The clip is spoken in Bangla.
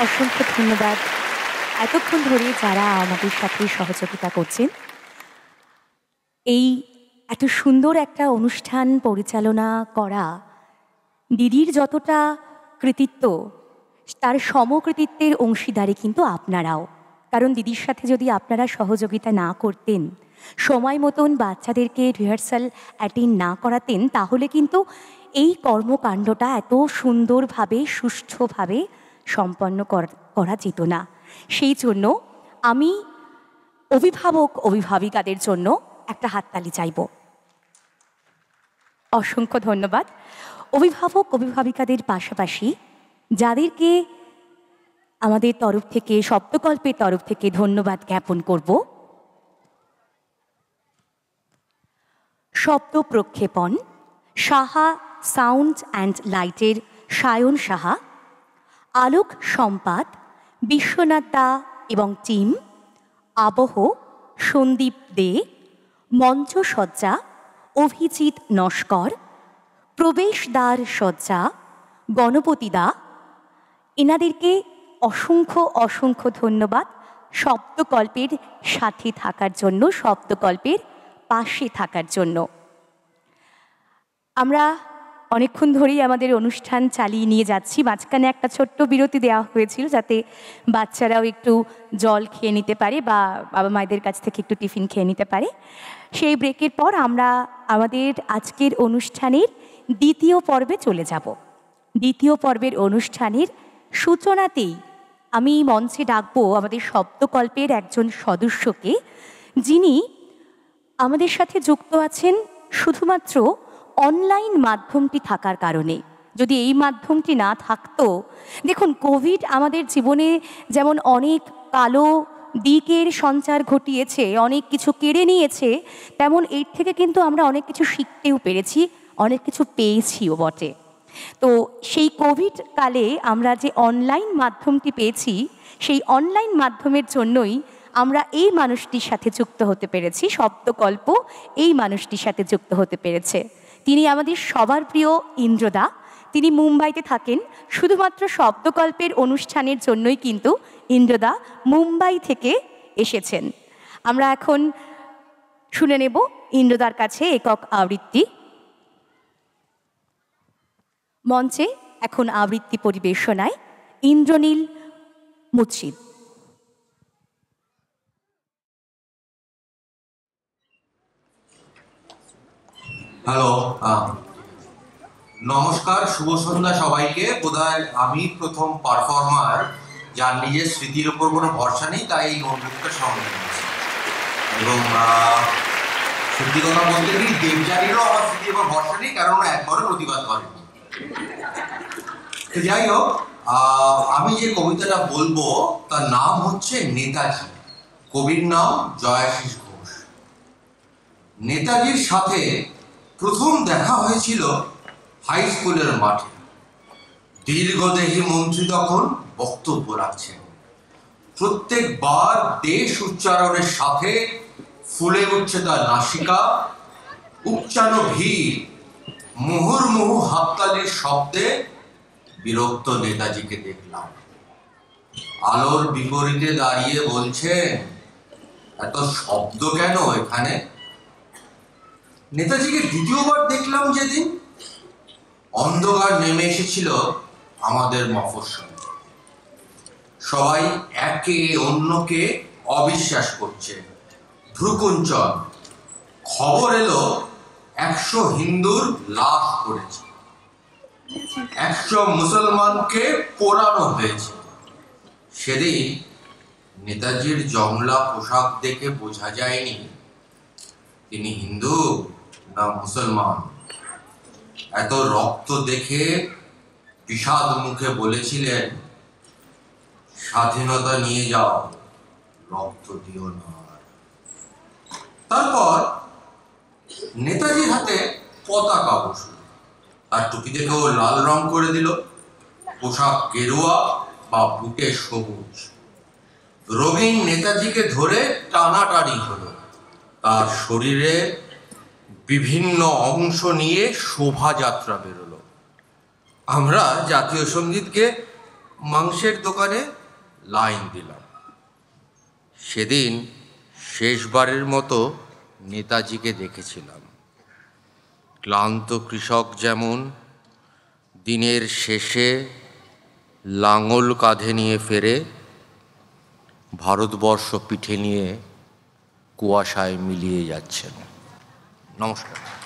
অসংখ্য ধন্যবাদ। এতক্ষণ ধরে যারা আমাদের সাথে সহযোগিতা করছেন, এই এত সুন্দর একটা অনুষ্ঠান পরিচালনা করা দিদির যতটা কৃতিত্ব, তার সমকৃতিত্বের অংশীদারি কিন্তু আপনারাও। কারণ দিদির সাথে যদি আপনারা সহযোগিতা না করতেন, সময় মতন বাচ্চাদেরকে রিহার্সাল অ্যাটেন্ড না করাতেন, তাহলে কিন্তু এই কর্মকাণ্ডটা এত সুন্দরভাবে সুষ্ঠুভাবে সম্পন্ন করা যেত না। সেই জন্য আমি অভিভাবক অভিভাবিকাদের জন্য একটা হাততালি চাইব। অসংখ্য ধন্যবাদ। অভিভাবক অভিভাবিকাদের পাশাপাশি যাদেরকে আমাদের তরফ থেকে, শব্দকল্পের তরফ থেকে ধন্যবাদ জ্ঞাপন করব, শব্দ প্রক্ষেপণ সাহা সাউন্ড অ্যান্ড লাইটের সায়ন সাহা, আলোক সম্পাদ বিশ্বনাথ দা এবং টিম, আবহ সন্দীপ দে, মঞ্চসজ্জা অভিজিৎ নস্কর, প্রবেশদ্বার সজ্জা গণপতি দা। এনাদেরকে অসংখ্য অসংখ্য ধন্যবাদ শব্দকল্পের সাথে থাকার জন্য, শব্দকল্পের পাশে থাকার জন্য। আমরা অনেকক্ষণ ধরেই আমাদের অনুষ্ঠান চালিয়ে নিয়ে যাচ্ছি। মাঝখানে একটা ছোট্ট বিরতি দেওয়া হয়েছিল যাতে বাচ্চারাও একটু জল খেয়ে নিতে পারে বা বাবা মায়েদের কাছ থেকে একটু টিফিন খেয়ে নিতে পারে। সেই ব্রেকের পর আমরা আমাদের আজকের অনুষ্ঠানের দ্বিতীয় পর্বে চলে যাব। দ্বিতীয় পর্বের অনুষ্ঠানের সূচনাতেই আমি মঞ্চে ডাকবো আমাদের শব্দকল্পের একজন সদস্যকে, যিনি আমাদের সাথে যুক্ত আছেন শুধুমাত্র অনলাইন মাধ্যমটি থাকার কারণে। যদি এই মাধ্যমটি না থাকতো, দেখুন কোভিড আমাদের জীবনে যেমন অনেক কালো দিকের সঞ্চার ঘটিয়েছে, অনেক কিছু কেড়ে নিয়েছে, তেমন এর থেকে কিন্তু আমরা অনেক কিছু শিখতেও পেরেছি, অনেক কিছু পেয়েছিও বটে। তো সেই কোভিড কালে আমরা যে অনলাইন মাধ্যমটি পেয়েছি, সেই অনলাইন মাধ্যমের জন্যই আমরা এই মানুষটির সাথে যুক্ত হতে পেরেছি, শব্দকল্প এই মানুষটির সাথে যুক্ত হতে পেরেছে। তিনি আমাদের সবার প্রিয় ইন্দ্রদা। তিনি মুম্বাইতে থাকেন। শুধুমাত্র শব্দকল্পের অনুষ্ঠানের জন্যই কিন্তু ইন্দ্রদা মুম্বাই থেকে এসেছেন। আমরা এখন শুনে নেব ইন্দ্রদার কাছে একক আবৃত্তি। মঞ্চে এখন আবৃত্তি পরিবেশনায় ইন্দ্রনীল মুর্শিদ। হ্যালো, নমস্কার, শুভ সন্ধ্যা সবাইকে। বোধহয় আমি প্রথম পারফর্মার যার নিজের স্মৃতির উপর কোনো ভরসা নেই, তাই এই গম্ভীরতার সঙ্গে নিয়েছি। এবং সত্যি কথা বলতে কি, দেবযানীরও আমার স্মৃতির উপর ভরসা নেই, কারণ একবারও প্রতিবাদ করেনি। যাই হোক, আমি যে কবিতাটা বলবো তার নাম হচ্ছে নেতাজি। কবির নাম জয়াশিস ঘোষ। নেতাজির সাথে প্রথম দেখা হয়েছিল হাই স্কুলের মাঠে। দীর্ঘদেহী মন্ত্রী তখন বক্তব্য রাখছেন। প্রত্যেকবার দেশ উচ্চারণের সাথে ফুলে উঠছে তার নাসিকা। উপচানো ভিড়, মুহুর্মুহু হাততালির শব্দে বিরক্ত নেতাজিকে দেখলাম। আলোর বিপরীতে দাঁড়িয়ে বলছেন, এত শব্দ কেন এখানে? নেতাজিকে দ্বিতীয়বার দেখলাম যেদিন, অন্ধকার নেমে এসেছিল আমাদের মফস্বলে। সবাই একে অন্যকে অবিশ্বাস করছে। ভ্রুকুঞ্চন। খবর এলো 100 হিন্দুর লাশ পড়েছে, 100 মুসলমানকে পোড়ানো হয়েছে। সেদিন নেতাজির জংলা পোশাক দেখে বোঝা যায়নি তিনি হিন্দু না মুসলমান। এত রক্ত দেখে বিষাদ মুখে বলেছিলেন, স্বাধীনতা নিয়ে যাও, রক্ত দিও না। তারপর নেতাজির হাতে পতাকা বসল, আর টুপিটাকেও লাল রং করে দিল। পোশাক গেরুয়া বা বুকে সবুজ। রঙিন নেতাজিকে ধরে টানাটানি হলো। তার শরীরে বিভিন্ন অংশ নিয়ে শোভাযাত্রা বেরোলো। আমরা জাতীয় সঙ্গীতকে মাংসের দোকানে লাইন দিলাম। সেদিন শেষবারের মতো নেতাজিকে দেখেছিলাম। ক্লান্ত কৃষক যেমন দিনের শেষে লাঙল কাঁধে নিয়ে ফেরে, ভারতবর্ষ পিঠে নিয়ে কুয়াশায় মিলিয়ে যাচ্ছেন। নমস্কার।